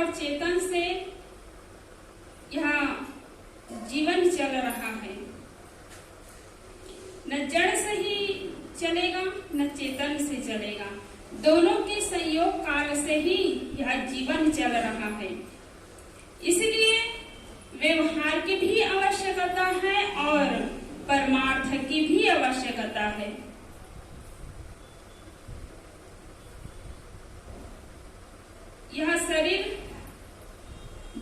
और चेतन से यह जीवन चल रहा है। न जड़ से ही चलेगा न चेतन से चलेगा, दोनों के संयोग कार्य से ही यह जीवन चल रहा है। इसलिए व्यवहार की भी आवश्यकता है और परमार्थ की भी आवश्यकता है। यह शरीर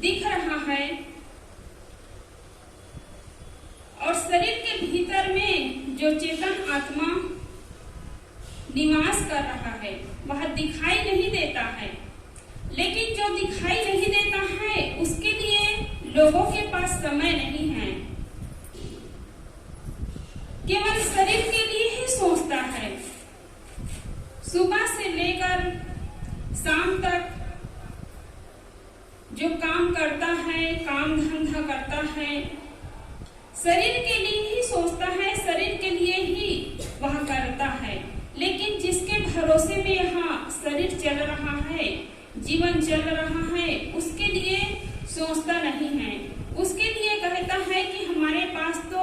दिख रहा है और शरीर के भीतर में जो चेतन आत्मा निवास कर रहा है वह दिखाई नहीं देता है। लेकिन जो दिखाई नहीं देता है उसके लिए लोगों के पास समय नहीं है, केवल शरीर के लिए ही सोचता है। सुबह से लेकर शाम तक जो काम करता है, काम धंधा करता है, शरीर के लिए ही सोचता है, शरीर के लिए ही वह करता है। लेकिन जिसके भरोसे में यहाँ शरीर चल रहा है, जीवन चल रहा है, उसके लिए सोचता नहीं है। उसके लिए कहता है कि हमारे पास तो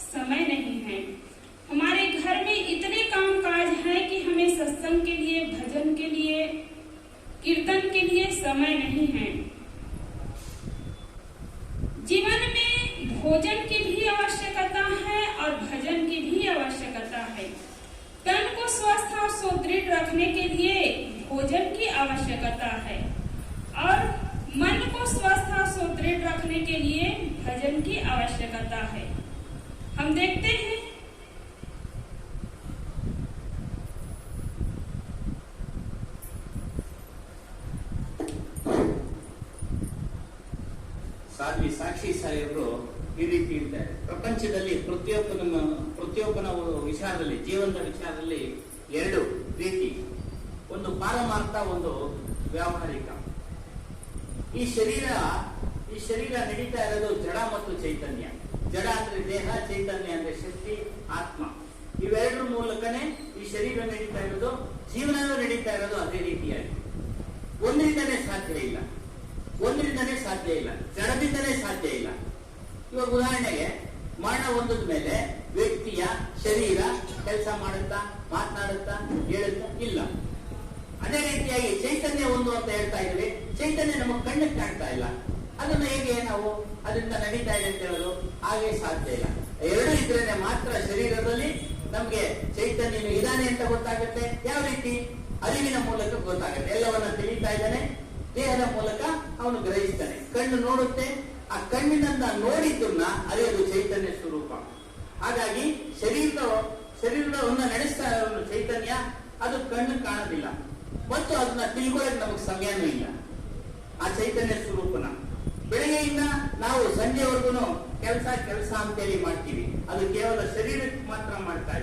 समय नहीं है, हमारे घर में इतने काम काज है कि हमें सत्संग के लिए, भजन के लिए, कीर्तन के लिए समय नहीं है। जीवन में भोजन की भी आवश्यकता है और भजन की भी आवश्यकता है। तन को स्वस्थ और सुदृढ़ रखने के लिए भोजन की आवश्यकता है और मन को स्वस्थ और सुदृढ़ रखने के लिए भजन की आवश्यकता है। हम देखते हैं ಸಾಧ್ವಿ ಸಾಕ್ಷಿ ಸಾಹೇಬರು ಈ ರೀತಿ ಇರ್ತಾರೆ, ಪ್ರಪಂಚದಲ್ಲಿ ಪ್ರತಿಯೊಬ್ಬನ ವಿಚಾರದಲ್ಲಿ, ಜೀವನದ ವಿಚಾರದಲ್ಲಿ ಎರಡು ರೀತಿ, ಒಂದು ಪಾರಮಾರ್ಥ, ಒಂದು ವ್ಯಾವಹಾರಿಕ. ಈ ಶರೀರ ನಡೀತಾ ಇರೋದು ಜಡ ಮತ್ತು ಚೈತನ್ಯ. ಜಡ ಅಂದ್ರೆ ದೇಹ, ಚೈತನ್ಯ ಅಂದ್ರೆ ಶಕ್ತಿ, ಆತ್ಮ. ಇವೆರಡರ ಮೂಲಕನೇ ಈ ಶರೀರ ನಡೀತಾ ಇರೋದು, ಜೀವನವೂ ನಡೀತಾ ಇರೋದು ಅದೇ ರೀತಿಯಾಗಿ. ಒಂದರಿಂದನೇ ಸಾಧ್ಯ ಇಲ್ಲ, ಜಡದಿಂದನೇ ಸಾಧ್ಯ ಇಲ್ಲ. ಇವಾಗ ಉದಾಹರಣೆಗೆ ಮರಣ ಹೊಂದಿದ ಮೇಲೆ ವ್ಯಕ್ತಿಯ ಶರೀರ ಕೆಲಸ ಮಾಡುತ್ತಾ, ಮಾತನಾಡುತ್ತಾ, ಹೇಳುತ್ತಾ ಇಲ್ಲ. ಅದೇ ರೀತಿಯಾಗಿ ಚೈತನ್ಯ ಒಂದು ಅಂತ ಹೇಳ್ತಾ ಇದ್ವಿ, ಚೈತನ್ಯ ನಮಗೆ ಕಣ್ಣಿಗೆ ಕಾಣ್ತಾ ಇಲ್ಲ. ಅದನ್ನ ಹೇಗೆ ನಾವು ಅದರಿಂದ ನಡೀತಾ ಇದೆ ಅಂತ ಹೇಳೋದು? ಹಾಗೆ ಸಾಧ್ಯ ಇಲ್ಲ. ಎರಡು ಇದ್ರೇನೆ ಮಾತ್ರ ಶರೀರದಲ್ಲಿ ನಮ್ಗೆ ಚೈತನ್ಯನು ಇದಾನೆ ಅಂತ ಗೊತ್ತಾಗುತ್ತೆ. ಯಾವ ರೀತಿ? ಅರಿವಿನ ಮೂಲಕ ಗೊತ್ತಾಗುತ್ತೆ. ಎಲ್ಲವನ್ನ ತಿಳಿತಾ ಇದ್ದಾನೆ, ದೇಹದ ಮೂಲಕ ಅವನು ಗ್ರಹಿಸ್ತಾನೆ. ಕಣ್ಣು ನೋಡುತ್ತೆ, ಆ ಕಣ್ಣಿನಿಂದ ನೋಡಿದ್ದನ್ನ ಅರಿಯೋದು ಚೈತನ್ಯ ಸ್ವರೂಪ. ಹಾಗಾಗಿ ಶರೀರವನ್ನು ನಡೆಸ್ತಾ ಇರೋ ಚೈತನ್ಯ ಅದು ಕಣ್ಣು ಕಾಣೋದಿಲ್ಲ ಮತ್ತು ಅದನ್ನ ತಿಳ್ಕೊಳ್ಳೋಕೆ ನಮಗೆ ಸಮಯನೂ ಇಲ್ಲ. ಆ ಚೈತನ್ಯ ಸ್ವರೂಪನ ಬೆಳಗ್ಗೆಯಿಂದ ನಾವು ಸಂಜೆವರೆಗೂ ಕೆಲಸ ಅಂತೇಳಿ ಮಾಡ್ತೀವಿ. ಅದು ಕೇವಲ ಶರೀರಕ್ಕೆ ಮಾತ್ರ ಮಾಡ್ತಾ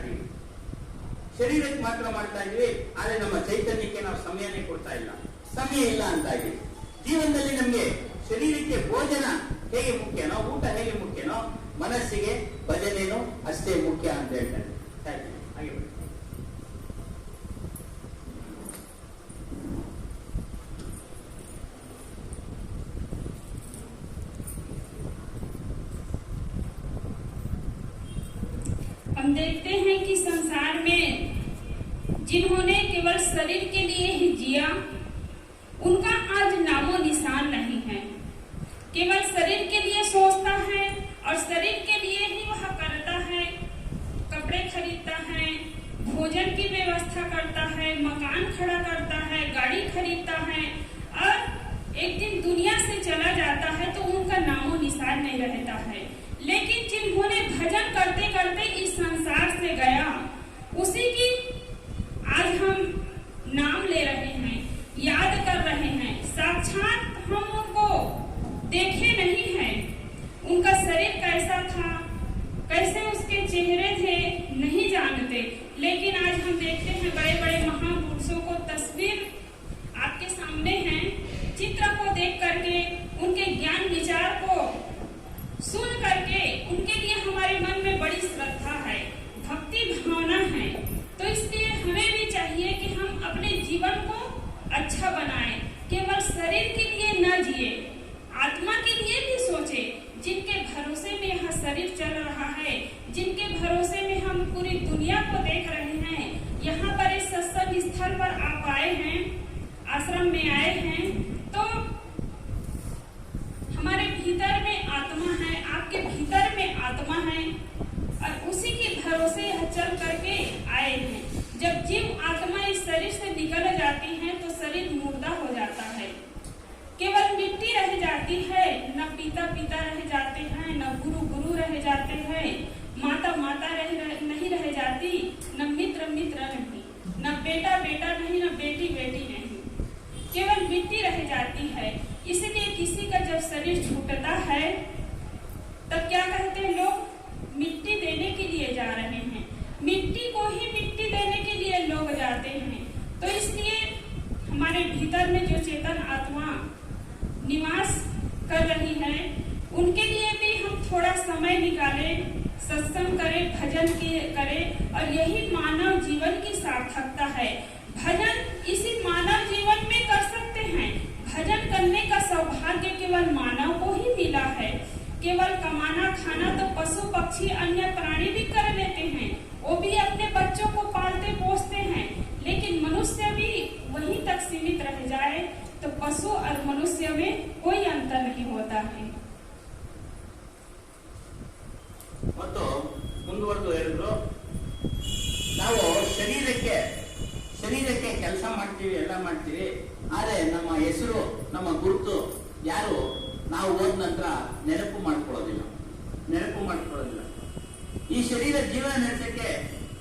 ಇದ್ದೀವಿ, ಆದ್ರೆ ನಮ್ಮ ಚೈತನ್ಯಕ್ಕೆ ನಾವು ಸಮಯನೇ ಕೊಡ್ತಾ ಇಲ್ಲ, ಸಮಯ ಇಲ್ಲ ಅಂತ ಇದ್ದೀವಿ. ಜೀವನದಲ್ಲಿ ನಮ್ಗೆ ಶರೀರಕ್ಕೆ ಭೋಜನ ಹೇಗೆ ಮುಖ್ಯನೋ, ಊಟ ಹೇಗೆ ಮುಖ್ಯನೋ, ಮನಸ್ಸಿಗೆ ಭಜನೆನೂ ಅಷ್ಟೇ ಮುಖ್ಯ ಅಂತ ಹೇಳ್ತಾರೆ. ಹಾಗೆ हम देखते हैं कि संसार में जिन्होंने केवल शरीर के लिए ही जिया, उनका आज नामो निशान नहीं है। केवल शरीर के लिए सोचता है और शरीर के लिए ही वह करता है, कपड़े खरीदता है, भोजन की व्यवस्था करता है, मकान खड़ा करता है, गाड़ी खरीदता है और एक दिन दुनिया से चला जाता है तो उनका नामो निशान नहीं रहता है। लेकिन जिन्होंने भजन करते करते इस संसार से गया, उसी की आज हम नाम ले रहे हैं, याद कर रहे हैं। साक्षात हम उनको देखे नहीं हैं, उनका शरीर कैसा था, कैसे उसके चेहरे थे, नहीं जानते। लेकिन आज हम देखते हैं बड़े बड़े महापुरुषों को, तस्वीर आपके सामने है, चित्र को देख करके, उनके ज्ञान विचार को सुन करके उनके लिए हमारे मन में बड़ी श्रद्धा है, भक्ति भावना है। तो इसलिए हमें भी चाहिए कि हम अपने जीवन को अच्छा बनाएं, केवल शरीर के लिए न जिए, आत्मा के लिए भी सोचे। जिनके भरोसे में यह शरीर चल रहा है, जिनके भरोसे में हम पूरी दुनिया को देख रहे हैं, यहाँ पर इस सत्संग स्थल पर आप आए हैं, आश्रम में आए हैं, तो हमारे भीतर में आत्मा है, आपके भीतर में आत्मा है, और उसी के भरोसे यह चल करके आए हैं। जब जीव आत्मा इस शरीर से निकल जाती है तो शरीर मुर्दा हो जाता है, केवल मिट्टी रह जाती है। न पिता पिता रह जाते हैं, न गुरु गुरु रह जाते हैं, माता माता नहीं रह जाती, न मित्र मित्र नहीं, न बेटा बेटा नहीं, न बेटी बेटी नहीं, केवल मिट्टी रह जाती है। इसलिए किसी का जब शरीर छूटता है तब क्या कहते हैं लोग, मिट्टी देने के लिए जा रहे हैं, मिट्टी को ही मिट्टी देने के लिए लोग जाते हैं। तो इसलिए हमारे भीतर में जो चेतन आत्मा निवास कर रही है, उनके लिए भी हम थोड़ा समय निकालें, सत्संग करें, भजन करें, और यही मानव जीवन की सार्थकता है। भजन इसी मानव जीवन में कर सकते हैं। भजन करने का सौभाग्य केवल मानव को ही मिला है। केवल कमाना खाना तो पशु पक्षी अन्य प्राणी भी कर लेते हैं, वो भी अपने बच्चों को पालते पोसते हैं, लेकिन मनुष्य भी वहीं तक सीमित रह जाए तो पशु और मनुष्य में कोई अंतर नहीं होता है। ಮತ್ತು ಮುಂದುವರೆದು ಹೇಳಿದ್ರು, ನಾವು ಶರೀರಕ್ಕೆ ಕೆಲಸ ಮಾಡ್ತೀವಿ, ಎಲ್ಲ ಮಾಡ್ತೀವಿ, ಆದ್ರೆ ನಮ್ಮ ಹೆಸರು, ನಮ್ಮ ಗುರುತು ಯಾರು ನಾವು ಹೋದ ನಂತರ ನೆನಪು ಮಾಡ್ಕೊಳ್ಳೋದಿಲ್ಲ. ಈ ಶರೀರ ಜೀವನ ನಡೆಸಕ್ಕೆ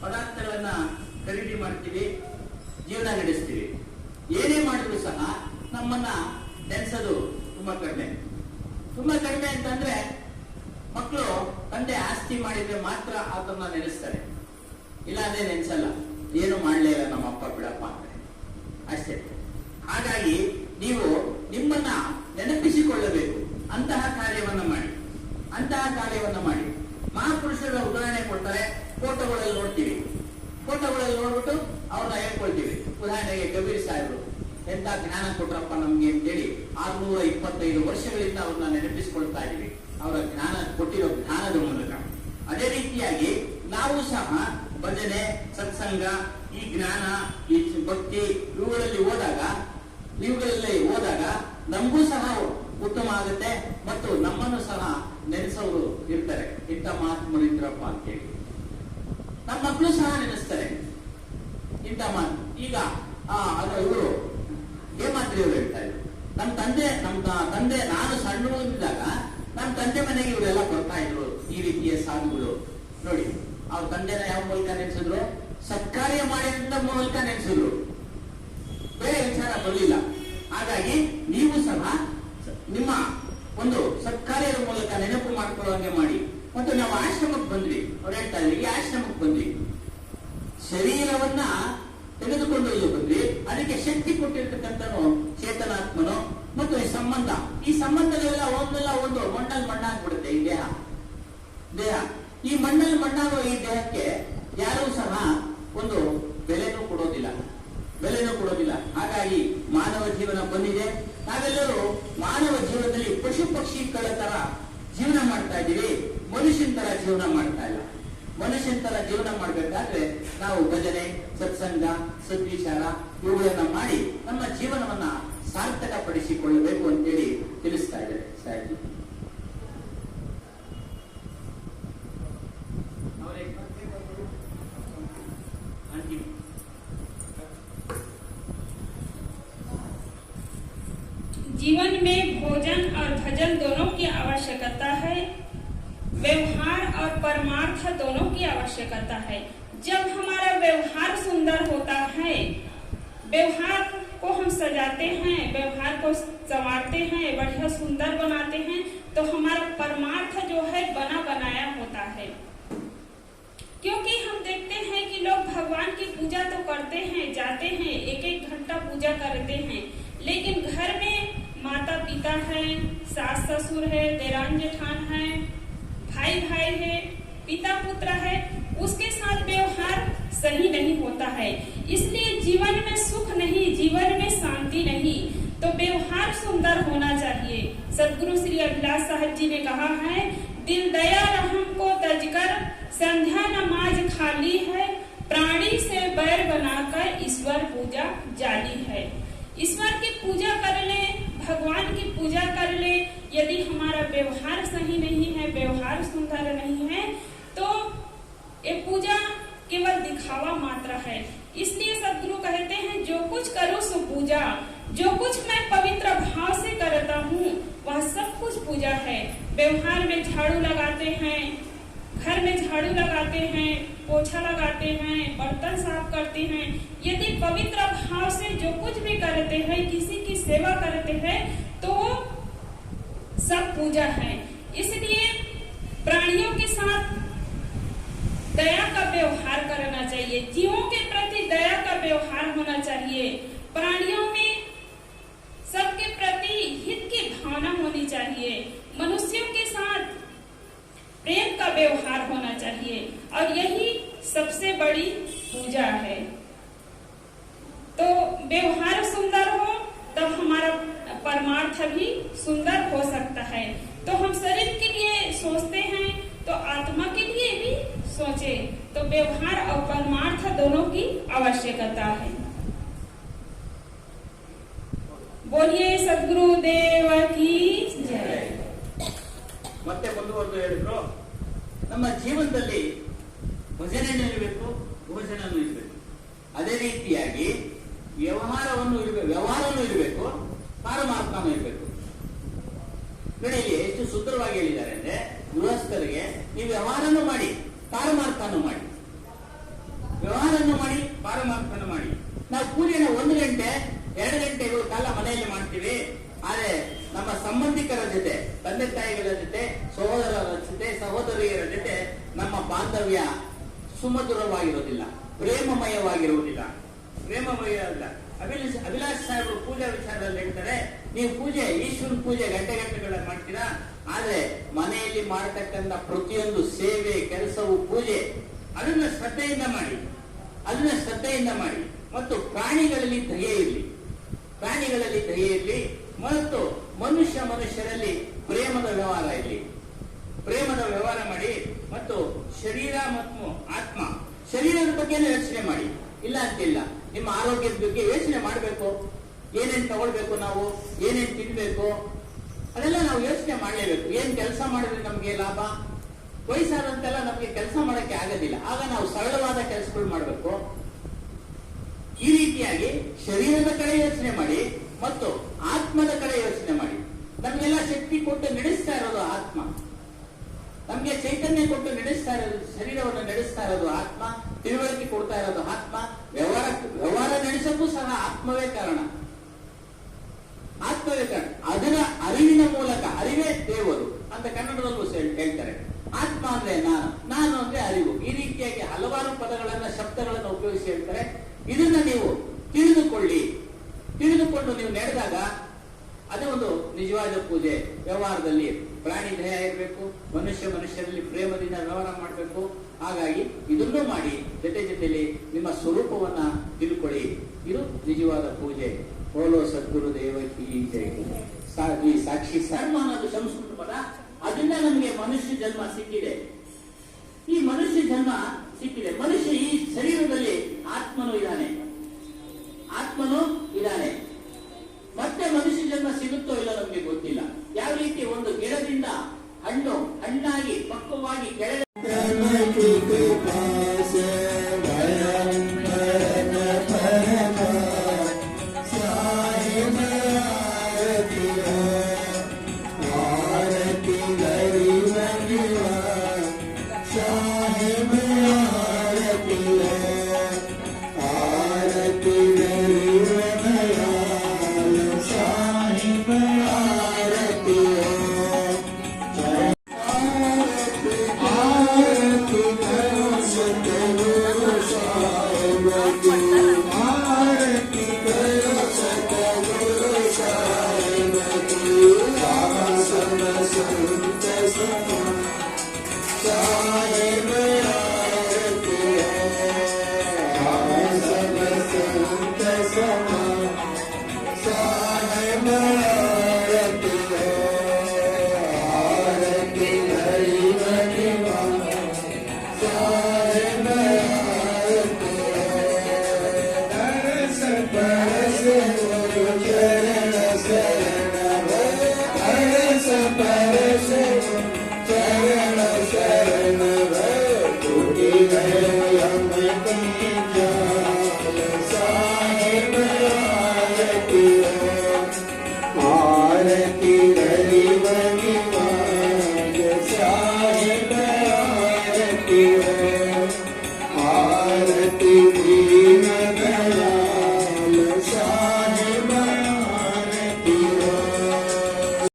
ಪದಾರ್ಥಗಳನ್ನ ಖರೀದಿ ಮಾಡ್ತೀವಿ, ಜೀವನ ನಡೆಸ್ತೀವಿ. ಏನೇ ಮಾಡಿದ್ರು ಸಹ ನಮ್ಮನ್ನ ನೆನೆಸೋದು ತುಂಬಾ ಕಡಿಮೆ ಅಂತಂದ್ರೆ, ಮಕ್ಕಳು ತಂದೆ ಆಸ್ತಿ ಮಾಡಿದ್ರೆ ಮಾತ್ರ ಆತನ್ನ ನೆನೆಸ್ತಾರೆ, ಇಲ್ಲ ಅದೇ ನೆನೆಸಲ್ಲ. ಏನು ಮಾಡ್ಲೇ ಇಲ್ಲ ನಮ್ಮ ಅಪ್ಪ ಬಿಡಪ್ಪ ಅಂತಾರೆ ಅಷ್ಟೇ. ಹಾಗಾಗಿ ನೀವು ನಿಮ್ಮನ್ನ ನೆನಪಿಸಿಕೊಳ್ಳಬೇಕು, ಅಂತಹ ಕಾರ್ಯವನ್ನ ಮಾಡಿ. ಮಹಾಪುರುಷರ ಉದಾಹರಣೆ ಕೊಡ್ತಾರೆ, ಫೋಟೋಗಳಲ್ಲಿ ನೋಡ್ತೀವಿ, ಫೋಟೋಗಳಲ್ಲಿ ನೋಡ್ಬಿಟ್ಟು ಅವ್ರನ್ನ ಹೇಳ್ಕೊಳ್ತೀವಿ. ಉದಾಹರಣೆಗೆ ಕಬೀರ್ ಸಾಹೇಬರು ಎಂತ ಜ್ಞಾನ ಕೊಟ್ರಪ್ಪ ನಮ್ಗೆ ಅಂತೇಳಿ 625 ವರ್ಷಗಳಿಂದ ಅವ್ರನ್ನ ನೆನಪಿಸಿಕೊಳ್ತಾ ಇದೀವಿ, ಅವರ ಜ್ಞಾನ ಕೊಟ್ಟಿರೋ ಜ್ಞಾನದ ಮೂಲಕ. ಅದೇ ರೀತಿಯಾಗಿ ನಾವು ಸಹ ಭಜನೆ, ಸತ್ಸಂಗ, ಈ ಜ್ಞಾನ, ಈ ಭಕ್ತಿ ಇವುಗಳಲ್ಲಿ ಹೋದಾಗ ನಮಗೂ ಸಹ ಉತ್ತಮ ಆಗುತ್ತೆ, ಮತ್ತು ನಮ್ಮನ್ನು ಸಹ ನೆನೆಸೋರು ಇರ್ತಾರೆ. ಇಂಥ ಮಹಾತ್ಮರು ಇದ್ರಪ್ಪ ಅಂತೇಳಿ ನಮ್ಮ ಮಕ್ಕಳು ಸಹ ನೆನೆಸ್ತಾರೆ ಇಂಥ ಮಾತು. ಈಗ ಇವರು ಹೇಮಾದ್ರಿಯವರು ಹೇಳ್ತಾ ಇದ್ರು, ನಮ್ಮ ತಂದೆ ನಾನು ಸಣ್ಣವರಿದ್ದಾಗ ನಮ್ಮ ತಂದೆ ಮನೆಗೆ ಇವರೆಲ್ಲ ಬರ್ತಾ ಇದ್ರು, ಈ ರೀತಿಯ ಸಾಧುಗಳು. ನೋಡಿ, ಅವ್ರ ತಂದೆನ ಯಾವ ಮೂಲಕ ನೆನೆಸಿದ್ರು, ಸತ್ಕಾರ್ಯ ಮಾಡಿದ ಮೂಲಕ ನೆನೆಸಿದ್ರು, ಬೇರೆ ವಿಚಾರ ಬರಲಿಲ್ಲ. ಹಾಗಾಗಿ ನೀವು ಸಹ ನಿಮ್ಮ ಒಂದು ಸತ್ಕಾರ್ಯದ ಮೂಲಕ ನೆನಪು ಮಾಡ್ಕೊಳ್ಳೋಂಗೆ ಮಾಡಿ. ಮತ್ತು ನಾವು ಆಶ್ರಮಕ್ಕೆ ಬಂದ್ವಿ, ಅವ್ರು ಹೇಳ್ತಾ ಇದ್ವಿ, ಈ ಆಶ್ರಮಕ್ಕೆ ಬಂದ್ವಿ, ಶರೀರವನ್ನ ತೆಗೆದುಕೊಂಡು ಇಲ್ಲಿ ಬಂದ್ವಿ, ಅದಕ್ಕೆ ಶಕ್ತಿ ಕೊಟ್ಟಿರ್ತಕ್ಕಂಥನು ಚೇತನಾತ್ಮನು ಮತ್ತು ಈ ಸಂಬಂಧಗಳೆಲ್ಲ ಒಂದು ಮಣ್ಣಾಗ್ಬಿಡುತ್ತೆ. ಈ ದೇಹ ಈ ಮಣ್ಣಾಗೋ ಈ ದೇಹಕ್ಕೆ ಯಾರೂ ಸಹ ಒಂದು ಬೆಲೆನೂ ಕೊಡೋದಿಲ್ಲ. ಹಾಗಾಗಿ ಮಾನವ ಜೀವನ ಬಂದಿದೆ. ನಾವೆಲ್ಲರೂ ಮಾನವ ಜೀವನದಲ್ಲಿ ಪಶು ಪಕ್ಷಿಗಳ ತರ ಜೀವನ ಮಾಡ್ತಾ ಇದ್ದೀವಿ, ಮನುಷ್ಯನ ತರ ಜೀವನ ಮಾಡ್ತಾ ಇಲ್ಲ. ಮನುಷ್ಯನ ತರ ಜೀವನ ಮಾಡ್ಬೇಕಾದ್ರೆ ನಾವು ಭಜನೆ, ಸತ್ಸಂಗ, ಸದ್ವಿಚಾರ ಇವುಗಳನ್ನ ಮಾಡಿ ನಮ್ಮ ಜೀವನವನ್ನ ಸಾರ್ಥಕ ಪಡಿಸಿಕೊಳ್ಳಬೇಕು ಅಂತೇಳಿ ತಿಳಿಸ್ತಾ ಇದ್ದಾರೆ ಸಾಹೇಬ್. जीवन में भोजन और भजन दोनों की आवश्यकता है, व्यवहार और परमार्थ दोनों की आवश्यकता है। जब हमारा व्यवहार सुंदर होता है, व्यवहार को हम सजाते हैं, व्यवहार को संवारते हैं, बढ़िया सुंदर बनाते हैं, तो हमारा परमार्थ जो है बना बनाया होता है। क्योंकि हम देखते हैं कि लोग भगवान की पूजा तो करते हैं, जाते हैं, 1-1 घंटा पूजा करते हैं, लेकिन घर में माता पिता है, सास ससुर है, देरान जेठान है, भाई है, पिता पुत्र है, उसके साथ व्यवहार सही नहीं होता है। इसलिए जीवन में सुख नहीं, जीवन में शांति नहीं। तो व्यवहार सुंदर होना चाहिए। सदगुरु श्री अभिलाष साहब जी ने कहा है, दिल दया रहम को तजकर संध्या नमाज खाली है, प्राणी से बैर बनाकर ईश्वर पूजा जाली है। ईश्वर की पूजा कर ले, भगवान की पूजा कर ले, यदि हमारा व्यवहार सही नहीं है, व्यवहार सुंदर नहीं है, तो ये पूजा केवल दिखावा मात्र है। इसलिए सदगुरु कहते हैं, जो कुछ करो सो पूजा, जो कुछ मैं पवित्र भाव से करता हूँ वह सब कुछ पूजा है। व्यवहार में झाड़ू लगाते हैं, घर में झाड़ू लगाते हैं, पोछा लगाते हैं, बर्तन साफ करते हैं, यदि पवित्र भाव से जो कुछ भी करते हैं, किसी की सेवा करते हैं, तो सब पूजा है। इसलिए प्राणियों के साथ दया का व्यवहार करना चाहिए, जीवों के प्रति दया का व्यवहार होना चाहिए, प्राणियों में सबके प्रति हित की भावना होनी चाहिए, मनुष्यों के साथ प्रेम का व्यवहार होना चाहिए, और यही सबसे बड़ी पूजा है। तो व्यवहार सुंदर हो तब हमारा परमार्थ भी सुंदर हो सकता है। तो हम शरीर के लिए सोचते हैं तो आत्मा के लिए भी सोचे, तो व्यवहार और परमार्थ दोनों की आवश्यकता है। बोलिए सद्गुरु देव की जय। ಮತ್ತೆ ಮುಂದುವರೆದು ಹೇಳಿದ್ರು, ನಮ್ಮ ಜೀವನದಲ್ಲಿ ಭಜನೆನೂ ಇರಬೇಕು, ಭೋಜನನೂ ಇರಬೇಕು. ಅದೇ ರೀತಿಯಾಗಿ ವ್ಯವಹಾರನೂ ಇರಬೇಕು, ಪಾರಮಾರ್ಥನೂ ಇರಬೇಕು. ನೋಡಿ, ಎಷ್ಟು ಸುಂದರವಾಗಿ ಹೇಳಿದ್ದಾರೆ ಅಂದ್ರೆ, ಗೃಹಸ್ಥರಿಗೆ ನೀವು ವ್ಯವಹಾರನೂ ಮಾಡಿ, ಪಾರಮಾರ್ಥನೂ ಮಾಡಿ. ವ್ಯವಹಾರನೂ ಮಾಡಿ, ಪಾರಮಾರ್ಥನೂ ಮಾಡಿ. ನಾವು ಪೂಜೆನ 1 ಗಂಟೆ 2 ಗಂಟೆಗಳ ಕಾಲ ಮನೆಯಲ್ಲಿ ಮಾಡ್ತೀವಿ. ಆದ್ರೆ ನಮ್ಮ ಸಂಬಂಧಿಕರ ಜೊತೆ, ತಂದೆ ತಾಯಿಗಳ ಜೊತೆ, ಸಹೋದರರ ಜೊತೆ, ಸಹೋದರಿಯರ ಜೊತೆ ನಮ್ಮ ಬಾಂಧವ್ಯ ಸುಮಧುರವಾಗಿರೋದಿಲ್ಲ, ಪ್ರೇಮಮಯವಾಗಿರುವುದಿಲ್ಲ. ಅಭಿಲಾಷ್ ಸಾಹೇಬರು ಪೂಜಾ ವಿಚಾರದಲ್ಲಿ ಹೇಳ್ತಾರೆ, ನೀವು ಪೂಜೆ, ಈಶ್ವರನ ಪೂಜೆ ಗಂಟೆಗಳ ಮಾಡ್ತೀರಾ, ಆದ್ರೆ ಮನೆಯಲ್ಲಿ ಮಾಡತಕ್ಕಂಥ ಪ್ರತಿಯೊಂದು ಸೇವೆ, ಕೆಲಸವು, ಪೂಜೆ, ಅದನ್ನ ಶ್ರದ್ಧೆಯಿಂದ ಮಾಡಿ. ಮತ್ತು ಪ್ರಾಣಿಗಳಲ್ಲಿ ದಯೆ ಇರಲಿ, ಮತ್ತು ಮನುಷ್ಯರಲ್ಲಿ ಪ್ರೇಮದ ವ್ಯವಹಾರ ಮಾಡಿ. ಮತ್ತು ಶರೀರ ಮತ್ತು ಆತ್ಮ, ಶರೀರದ ಬಗ್ಗೆ ಯೋಚನೆ ಮಾಡಿ, ಇಲ್ಲ ಅಂತಿಲ್ಲ. ನಿಮ್ಮ ಆರೋಗ್ಯದ ಬಗ್ಗೆ ಯೋಚನೆ ಮಾಡಬೇಕು. ಏನೇನ್ ತಗೊಳ್ಬೇಕು, ನಾವು ಏನೇನ್ ತಿನ್ಬೇಕು, ಅದೆಲ್ಲ ನಾವು ಯೋಚನೆ ಮಾಡಲೇಬೇಕು. ಏನ್ ಕೆಲಸ ಮಾಡಿದ್ರೆ ನಮ್ಗೆ ಲಾಭ. ವಯಸ್ಸಾದಂತೆಲ್ಲ ನಮ್ಗೆ ಕೆಲಸ ಮಾಡಕ್ಕೆ ಆಗೋದಿಲ್ಲ, ಆಗ ನಾವು ಸರಳವಾದ ಕೆಲಸಗಳು ಮಾಡಬೇಕು. ಈ ರೀತಿಯಾಗಿ ಶರೀರದ ಕಡೆ ಯೋಚನೆ ಮಾಡಿ ಮತ್ತು ಆತ್ಮದ ಕಡೆ ಯೋಚನೆ ಮಾಡಿ. ನಮ್ಗೆಲ್ಲ ಶಕ್ತಿ ಕೊಟ್ಟು ನಡೆಸ್ತಾ ಇರೋದು ಆತ್ಮ, ನಮ್ಗೆ ಚೈತನ್ಯ ಕೊಟ್ಟು ನಡೆಸ್ತಾ ಇರೋದು, ಶರೀರವನ್ನು ನಡೆಸ್ತಾ ಇರೋದು ಆತ್ಮ, ತಿಳುವಳಿಕೆ ಕೊಡ್ತಾ ಇರೋದು ಆತ್ಮ. ವ್ಯವಹಾರ ನಡೆಸಕ್ಕೂ ಸಹ ಆತ್ಮವೇ ಕಾರಣ. ಅದರ ಅರಿವಿನ ಮೂಲಕ, ಅರಿವೇ ದೇವರು ಅಂತ ಕನ್ನಡದಲ್ಲೂ ಹೇಳ್ತಾರೆ. ಆತ್ಮ ಅಂದ್ರೆ ನಾನು ಅಂದ್ರೆ ಅರಿವು. ಈ ರೀತಿಯಾಗಿ ಹಲವಾರು ಪದಗಳನ್ನ, ಶಬ್ದಗಳನ್ನು ಉಪಯೋಗಿಸಿ ಹೇಳ್ತಾರೆ. ಇದನ್ನ ನೀವು ತಿಳಿದುಕೊಂಡು ನೀವು ನಡೆದಾಗ ಅದೇ ಒಂದು ನಿಜವಾದ ಪೂಜೆ. ವ್ಯವಹಾರದಲ್ಲಿ ಪ್ರಾಣಿ ದಯ ಇರಬೇಕು, ಮನುಷ್ಯರಲ್ಲಿ ಪ್ರೇಮದಿಂದ ವ್ಯವಹಾರ ಮಾಡಬೇಕು. ಹಾಗಾಗಿ ಇದನ್ನೂ ಮಾಡಿ, ಜೊತೆಲಿ ನಿಮ್ಮ ಸ್ವರೂಪವನ್ನ ತಿಳ್ಕೊಳ್ಳಿ. ಇದು ನಿಜವಾದ ಪೂಜೆ. ಓಲೋ ಸದ್ಗುರು ದೇವಕಿ ಜೈ. ಈ ಸಾಕ್ಷಿ ಸರ್ವ ಅನ್ನೋದು ಸಂಸ್ಕೃತ ಪದ. ಅದರಿಂದ ನಮಗೆ ಮನುಷ್ಯ ಜನ್ಮ ಸಿಕ್ಕಿದೆ. ಈ ಮನುಷ್ಯ ಜನ್ಮ ಸಿಕ್ಕಿದೆ. ಮನುಷ್ಯ ಈ ಶರೀರದಲ್ಲಿ ಆತ್ಮನೂ ಇದ್ದಾನೆ. ಮತ್ತೆ ಮನುಷ್ಯ ಜನ್ಮ ಸಿಗುತ್ತೋ ಇಲ್ಲ ನಮ್ಗೆ ಗೊತ್ತಿಲ್ಲ. ಯಾವ ರೀತಿ ಒಂದು ಗಿಡದಿಂದ ಹಣ್ಣಾಗಿ ಪಕ್ವವಾಗಿ ಕೆಳಗೆ Sahib करे